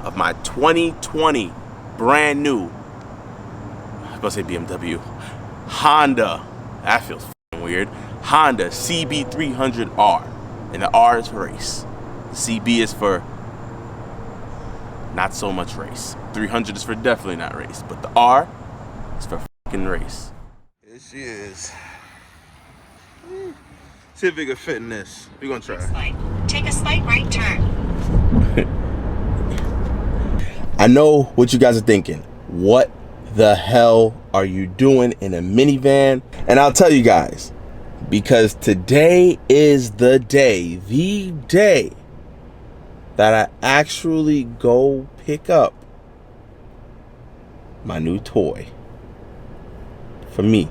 of my 2020 brand new, I was about to say BMW, Honda, that feels f***ing weird, Honda CB300R. And the R is for race. The CB is for not so much race. 300 is for definitely not race. But the R is for f***ing race. Here she is. See if we can fit in this. We're gonna try. Take a slight right turn. I know what you guys are thinking. What the hell are you doing in a minivan? And I'll tell you guys, because today is the day that I actually go pick up my new toy for me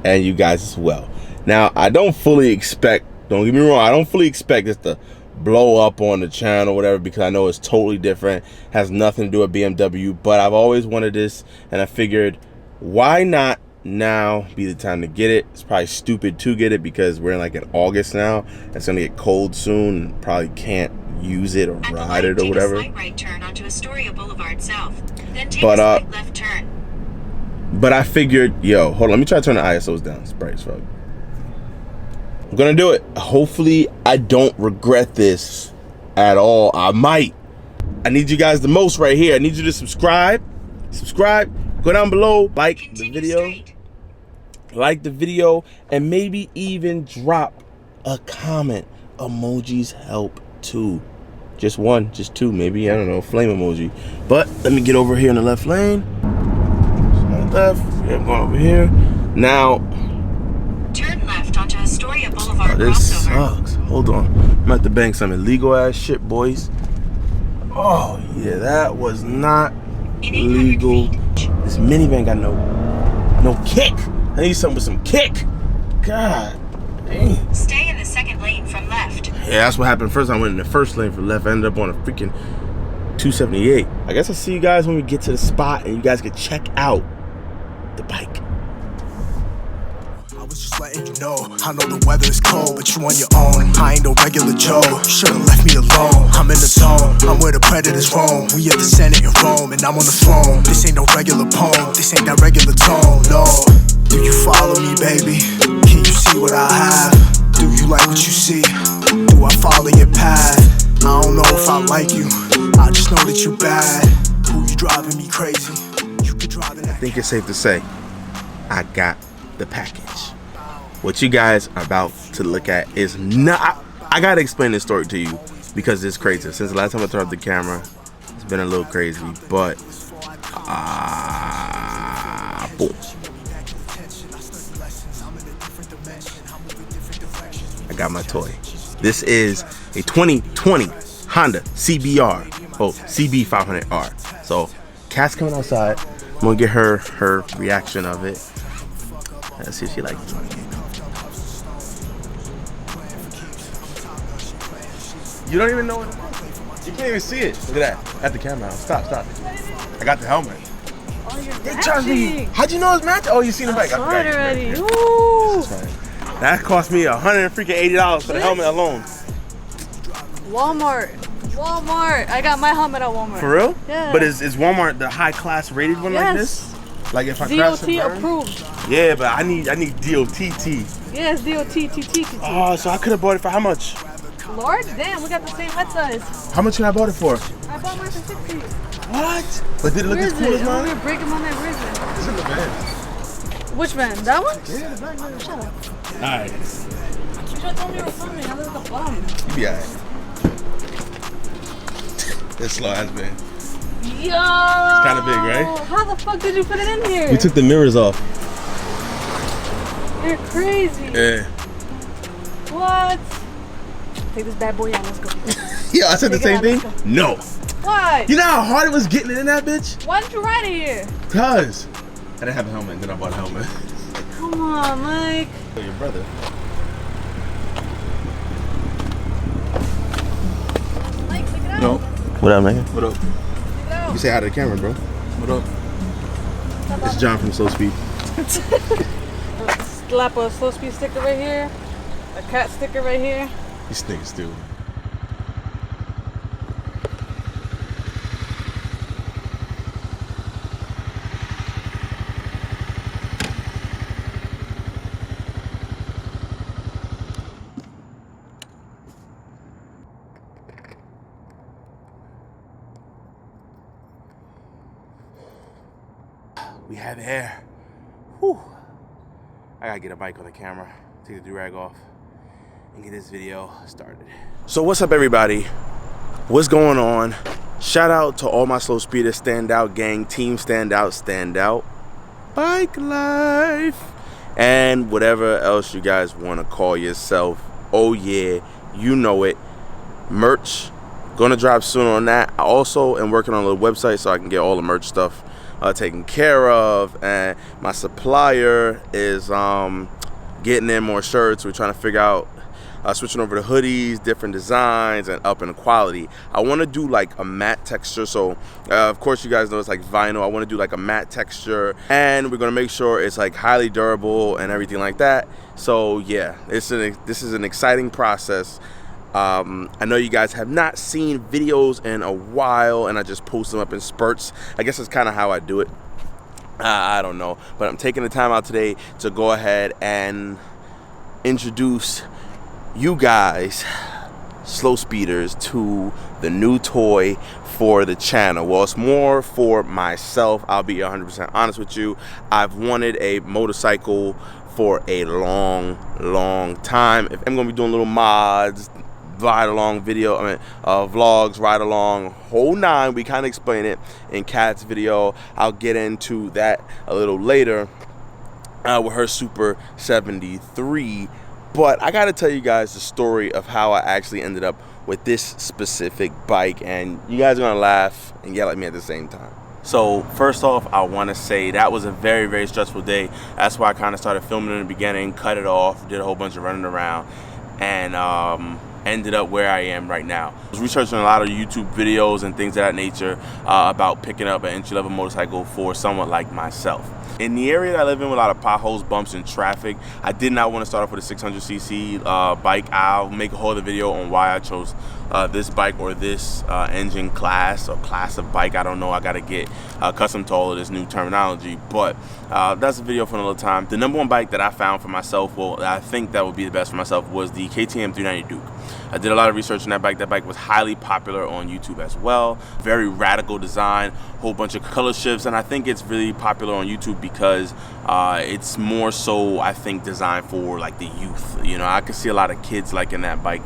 and you guys as well. Now, I don't fully expect, don't get me wrong, I don't fully expect this to blow up on the channel or whatever, because I know it's totally different, has nothing to do with BMW, but I've always wanted this, and I figured, why not now be the time to get it? It's probably stupid to get it because we're in like in August now. It's gonna get cold soon and probably can't use it or ride it or whatever. Take a slight right turn onto Astoria Boulevard South. Then take a slight left turn. But I figured, yo, hold on, let me try to turn the ISOs down. It's bright as fuck. I'm gonna do it. Hopefully I don't regret this at all. I might. I need you guys the most right here. I need you to subscribe. Go down below, like the video, and maybe even drop a comment. Emojis help too. Just one, just two, maybe, I don't know, flame emoji. But let me get over here in the left lane. Left, yeah, I'm going over here. Now, turn left onto Astoria Boulevard. This sucks. Hold on, I'm at the bank some illegal ass shit, boys. Oh yeah, that was not legal. This minivan got no kick. I need something with some kick. God dang. Stay in the second lane from left. Yeah, that's what happened first. I went in the first lane for left. I ended up on a freaking 278. I guess I'll see you guys when we get to the spot and you guys can check out the bike. I was just letting you know, I know the weather is cold, but you on your own. I ain't no regular Joe, you should've left me alone. I'm in the zone, I'm where the predators roam. We at the Senate in Rome, and I'm on the throne. This ain't no regular poem, this ain't that regular tone, no. Do you follow me, baby? Can you see what I have? Do you like what you see? Do I follow your path? I don't know if I like you, I just know that you're bad. Who you driving me crazy? You could drive in that. I think it's safe to say, I got the package. What you guys are about to look at is not, I gotta explain this story to you because it's crazy. Since the last time I turned up the camera, it's been a little crazy, but boom. I got my toy. This is a 2020 Honda CB500R. So, Kat's coming outside. I'm gonna get her reaction of it. Let's see if she likes it. You don't even know what it is. You can't even see it. Look at that. At the camera. Stop. I got the helmet. Oh, you're They charged me. How'd you know it's matching? Oh, you seen the bike? I saw it already. That cost me $180 for the helmet alone. Walmart. I got my helmet at Walmart. For real? Yeah. But is Walmart the high class rated one like this? Like if I crash DOT approved. Yeah, but I need DOTT. Yes, DOT. Oh, so I could have bought it for how much? Lord, damn, we got the same head size. How much can I bought it for? I bought mine for 60. What? But did it look as cool as mine? We're breaking on that. Where is it? It's in the van. Which van? That one? Yeah, the van. Shut up. Alright. You should have told me you were filming. I look like a bum. You be alright. It's slow ass van. Yo! It's kind of big, right? How the fuck did you put it in here? We took the mirrors off. You're crazy. Yeah. What? Take this bad boy out. Let's go. Yeah, I said the same thing? No. Why? You know how hard it was getting it in that bitch? Why didn't you ride it here? Cause I didn't have a helmet, and then I bought a helmet. Come on, Mike. Your brother. Mike, stick it out. No. What up, man? What up? Stick it out. You say hi to the camera, bro. What up? It's John from Slow Speed. Slap a Slow Speed sticker right here. A cat sticker right here. These niggas do. we have air. Whew. I gotta get a bike on the camera, take the do-rag off, and get this video started. So what's up, everybody? What's going on? Shout out to all my slow speeders, standout gang, team standout, bike life, and whatever else you guys want to call yourself. Oh yeah, you know it. Merch, gonna drop soon on that. I also am working on a little website so I can get all the merch stuff taken care of, and my supplier is getting in more shirts. We're trying to figure out switching over to hoodies, different designs, and up in quality. I want to do like a matte texture, so of course you guys know it's like vinyl. I want to do like a matte texture, and we're gonna make sure it's like highly durable and everything like that. So yeah, this is an exciting process. I know you guys have not seen videos in a while, and I just post them up in spurts. I guess that's kind of how I do it. I don't know, but I'm taking the time out today to go ahead and introduce you guys, slow speeders, to the new toy for the channel. Well, it's more for myself. I'll be 100% honest with you. I've wanted a motorcycle for a long time. If I'm gonna be doing little mods, ride along video, vlogs, ride along, whole nine. We kind of explain it in Kat's video. I'll get into that a little later with her Super 73. But I gotta tell you guys the story of how I actually ended up with this specific bike, and you guys are gonna laugh and yell at me at the same time. So first off, I want to say that was a very stressful day. That's why I kind of started filming in the beginning, cut it off, did a whole bunch of running around, and ended up where I am right now. I was researching a lot of YouTube videos and things of that nature about picking up an entry-level motorcycle for someone like myself. In the area that I live in with a lot of potholes, bumps, and traffic, I did not want to start off with a 600cc bike. I'll make a whole other video on why I chose this bike or this engine class or class of bike. I don't know. I got to get accustomed to all of this new terminology, but that's a video for another time. The number one bike that I found for myself, well, I think that would be the best for myself, was the KTM 390 Duke. I did a lot of research on that bike. That bike was highly popular on YouTube as well. Very radical design, whole bunch of color shifts, and I think it's really popular on YouTube because it's more so, I think, designed for like the youth. You know, I can see a lot of kids liking that bike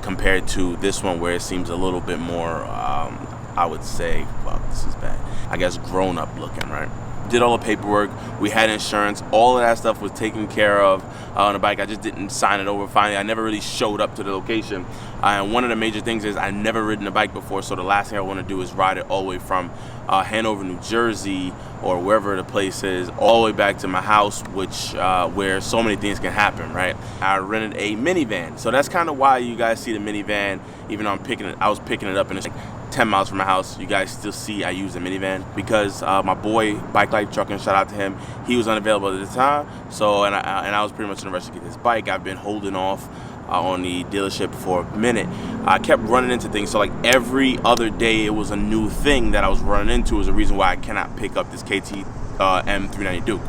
compared to this one, where it seems a little bit more, I would say, well, this is bad, I guess grown up looking, right? Did all the paperwork, we had insurance, all of that stuff was taken care of on the bike. I just didn't sign it over finally. I never really showed up to the location. And one of the major things is I've never ridden a bike before, so the last thing I want to do is ride it all the way from Hanover, New Jersey, or wherever the place is, all the way back to my house, which where so many things can happen, right? I rented a minivan, so that's kind of why you guys see the minivan, even though I was picking it up, and it's like 10 miles from my house. You guys still see I use a minivan because my boy Bike Life Trucking, shout out to him, he was unavailable at the time, so and I was pretty much in a rush to get this bike. I've been holding off on the dealership for a minute. I kept running into things, so like every other day it was a new thing that I was running into, is a reason why I cannot pick up this KTM 390 Duke.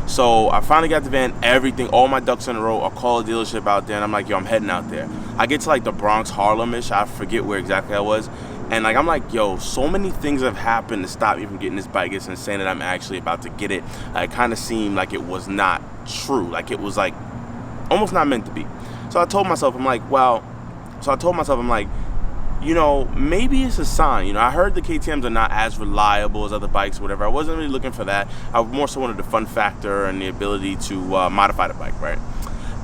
So I finally got the van, everything, all my ducks in a row. I call a dealership out there, and I'm like, yo, I'm heading out there. I get to like the Bronx, Harlem-ish, I forget where exactly I was, and like I'm like, yo, so many things have happened to stop me from getting this bike. It's insane that I'm actually about to get it. It kind of seemed like it was not true, like it was like almost not meant to be. So I told myself, I'm like, you know, maybe it's a sign. You know, I heard the KTMs are not as reliable as other bikes or whatever. I wasn't really looking for that. I more so wanted the fun factor and the ability to modify the bike, right?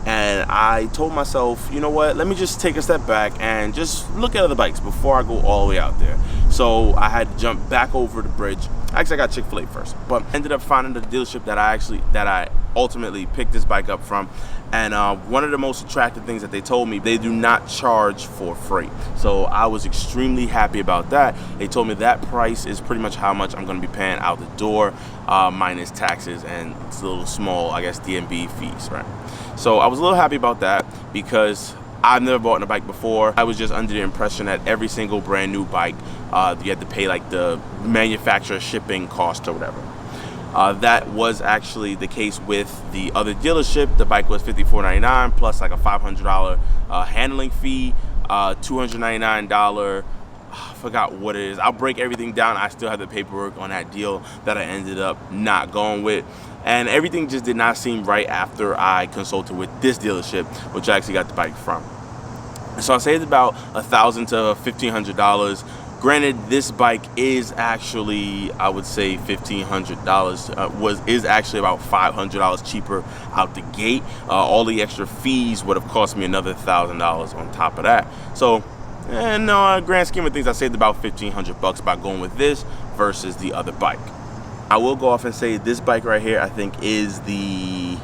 And I told myself, you know what, let me just take a step back and just look at other bikes before I go all the way out there. So I had to jump back over the bridge. Actually, I got Chick-fil-A first, but ended up finding the dealership that I ultimately picked this bike up from. And one of the most attractive things that they told me, they do not charge for freight. So I was extremely happy about that. They told me that price is pretty much how much I'm going to be paying out the door, minus taxes and it's a little small, I guess, DMV fees, right? So I was a little happy about that because I've never bought a bike before. I was just under the impression that every single brand new bike, you had to pay like the manufacturer shipping cost or whatever. That was actually the case with the other dealership. The bike was $54.99 plus like a $500 handling fee, $299 I forgot what it is. I'll break everything down. I still have the paperwork on that deal that I ended up not going with. And everything just did not seem right after I consulted with this dealership, which I actually got the bike from. So I saved about $1,000 to $1,500. Granted, this bike is actually, I would say $1,500, is actually about $500 cheaper out the gate. All the extra fees would have cost me another $1,000 on top of that. So, no, grand scheme of things, I saved about $1,500 by going with this versus the other bike. I will go off and say this bike right here, I think, is the,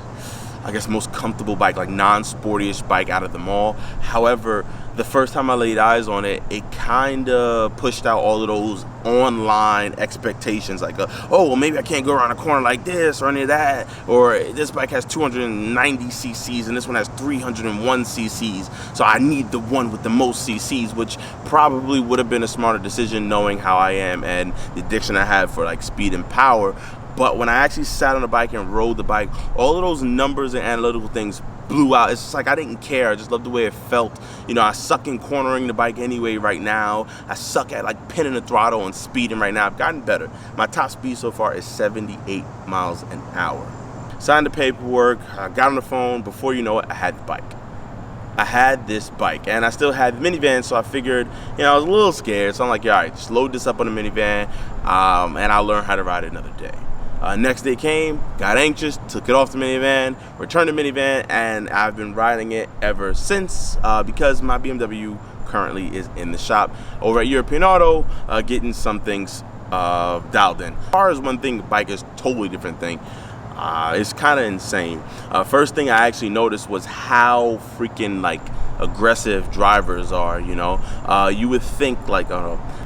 I guess, most comfortable bike, like non-sporty-ish bike out of them all. However, the first time I laid eyes on it, it kind of pushed out all of those online expectations, like, oh, well, maybe I can't go around a corner like this or any of that, or this bike has 290 cc's and this one has 301 cc's, so I need the one with the most cc's, which probably would have been a smarter decision knowing how I am and the addiction I have for like speed and power. But when I actually sat on the bike and rode the bike, all of those numbers and analytical things blew out. It's just like I didn't care. I just loved the way it felt. You know, I suck in cornering the bike anyway right now. I suck at like pinning the throttle and speeding right now. I've gotten better. My top speed so far is 78 miles an hour. Signed the paperwork. I got on the phone. Before you know it, I had the bike. I had this bike, and I still had the minivan, so I figured, you know, I was a little scared. So I'm like, all right, just load this up on the minivan, and I'll learn how to ride it another day. Next day came, got anxious, took it off the minivan, returned the minivan, and I've been riding it ever since because my BMW currently is in the shop over at European Auto, getting some things dialed in. As far as one thing, the bike is a totally different thing. It's kind of insane. First thing I actually noticed was how freaking like aggressive drivers are, you know. You would think like,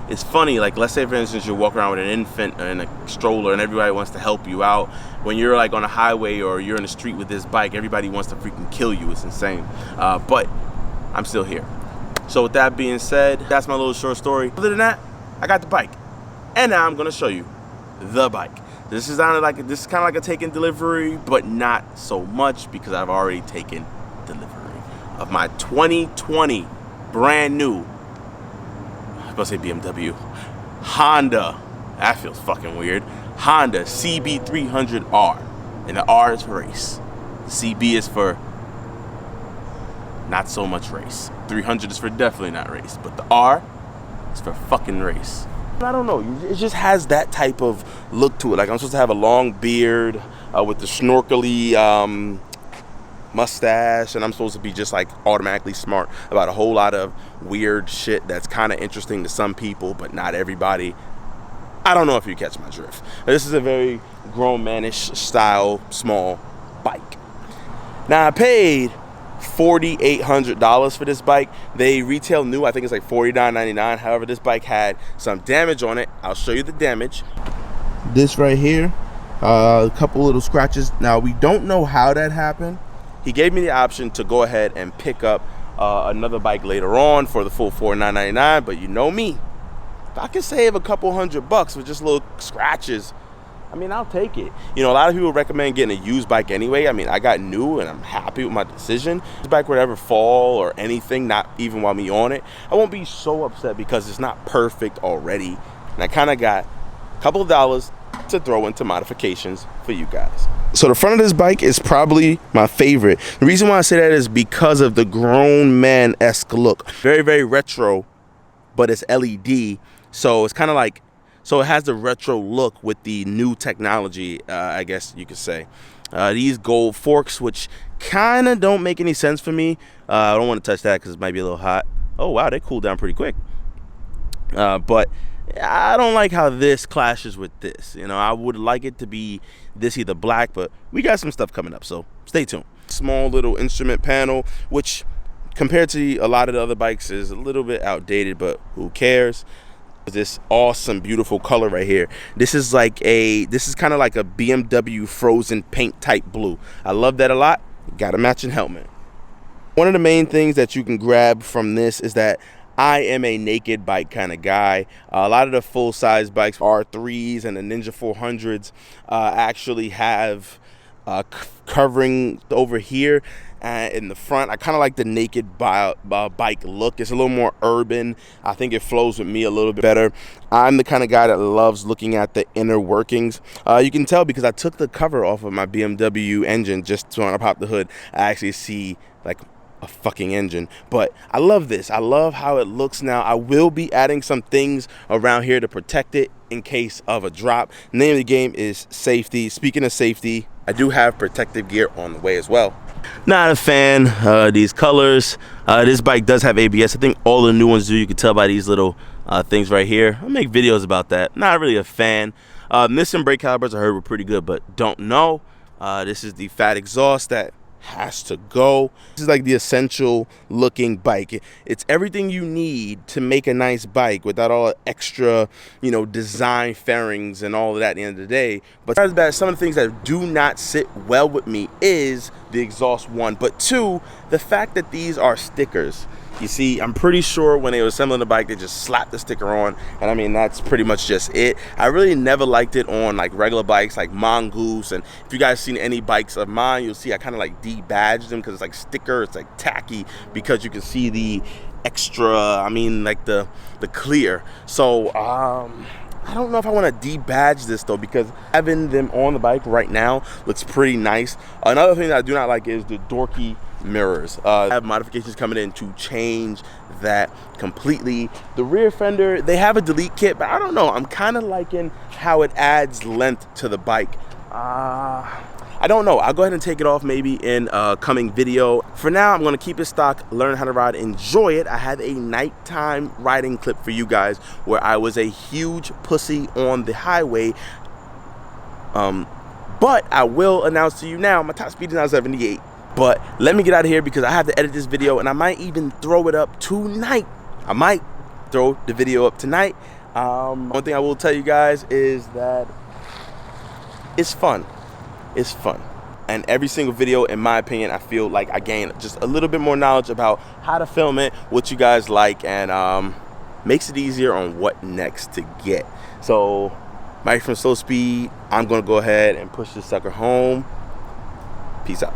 it's funny, like let's say for instance you're walking around with an infant in a stroller and everybody wants to help you out. When you're like on a highway or you're in the street with this bike, everybody wants to freaking kill you. It's insane. But I'm still here. So with that being said, that's my little short story. Other than that, I got the bike. And now I'm gonna show you the bike. This is kind of like a taken delivery, but not so much because I've already taken delivery of my 2020 brand new, I was about to say BMW, Honda, that feels fucking weird, Honda CB300R. And the R is for race. The CB is for not so much race. 300 is for definitely not race. But the R is for fucking race. I don't know, it just has that type of look to it. Like I'm supposed to have a long beard with the snorkely mustache, and I'm supposed to be just like automatically smart about a whole lot of weird shit that's kind of interesting to some people, but not everybody. I don't know if you catch my drift. This is a very grown manish style small bike. Now I paid $4,800 for this bike. They retail new, I think it's like $49.99. However, this bike had some damage on it. I'll show you the damage. This right here, a couple little scratches. Now we don't know how that happened. He gave me the option to go ahead and pick up another bike later on for the full $49.99, but you know me, if I can save a couple $100 with just little scratches, I mean, I'll take it. You know, a lot of people recommend getting a used bike anyway. I mean, I got new and I'm happy with my decision. This bike would ever fall or anything, not even while me on it, I won't be so upset because it's not perfect already. And I kind of got a couple of dollars to throw into modifications for you guys. So the front of this bike is probably my favorite. The reason why I say that is because of the grown man-esque look. Very, very retro, but it's LED. So it's kind of like, so it has the retro look with the new technology, I guess you could say. These gold forks, which kind of don't make any sense for me. I don't want to touch that because it might be a little hot. Oh, wow, they cooled down pretty quick. But I don't like how this clashes with this. You know, I would like it to be this either black, but we got some stuff coming up, so stay tuned. Small little instrument panel, which compared to a lot of the other bikes is a little bit outdated, but who cares? This awesome, beautiful color right here. This is kind of like a BMW frozen paint type blue. I love that a lot. Got a matching helmet. One of the main things that you can grab from this is that I am a naked bike kind of guy. A lot of the full-size bikes, R3s and the Ninja 400s, actually have covering over here. in the front. I kind of like the naked bike look. It's a little more urban. I think it flows with me a little bit better. I'm the kind of guy that loves looking at the inner workings. You can tell because I took the cover off of my BMW engine just to, when I pop the hood, I actually see like a fucking engine. But I love this. I love how it looks now. I will be adding some things around here to protect it in case of a drop. Name of the game is safety. Speaking of safety, I do have protective gear on the way as well. Not a fan of these colors. This bike does have ABS. I think all the new ones do. You can tell by these little things right here. I'll make videos about that. Not really a fan. Missing brake calipers I heard were pretty good, but don't know. This is the fat exhaust that has to go. This is like the essential looking bike. It's everything you need to make a nice bike without all the extra, you know, design fairings and all of that at the end of the day. But some of the things that do not sit well with me is the exhaust, one, but two, the fact that these are stickers. You see, I'm pretty sure when they were assembling the bike, they just slapped the sticker on, and I mean, that's pretty much just it. I really never liked it on like regular bikes like Mongoose, and if you guys seen any bikes of mine, you'll see I kind of like de-badged them because it's like sticker, it's like tacky, because you can see the extra, I mean like the clear. So I don't know if I want to de-badge this though, because having them on the bike right now looks pretty nice. Another thing that I do not like is the dorky mirrors. I have modifications coming in to change that completely. The rear fender, they have a delete kit, but I don't know. I'm kind of liking how it adds length to the bike. I don't know. I'll go ahead and take it off maybe in a coming video. For now, I'm going to keep it stock, learn how to ride, enjoy it. I had a nighttime riding clip for you guys where I was a huge pussy on the highway. But I will announce to you now, my top speed is now 78. But let me get out of here because I have to edit this video, and I might even throw it up tonight. I might throw the video up tonight. One thing I will tell you guys is that it's fun. It's fun. And every single video, in my opinion, I feel like I gain just a little bit more knowledge about how to film it, what you guys like, and makes it easier on what next to get. So, Mike from Slow Speed, I'm going to go ahead and push this sucker home. Peace out.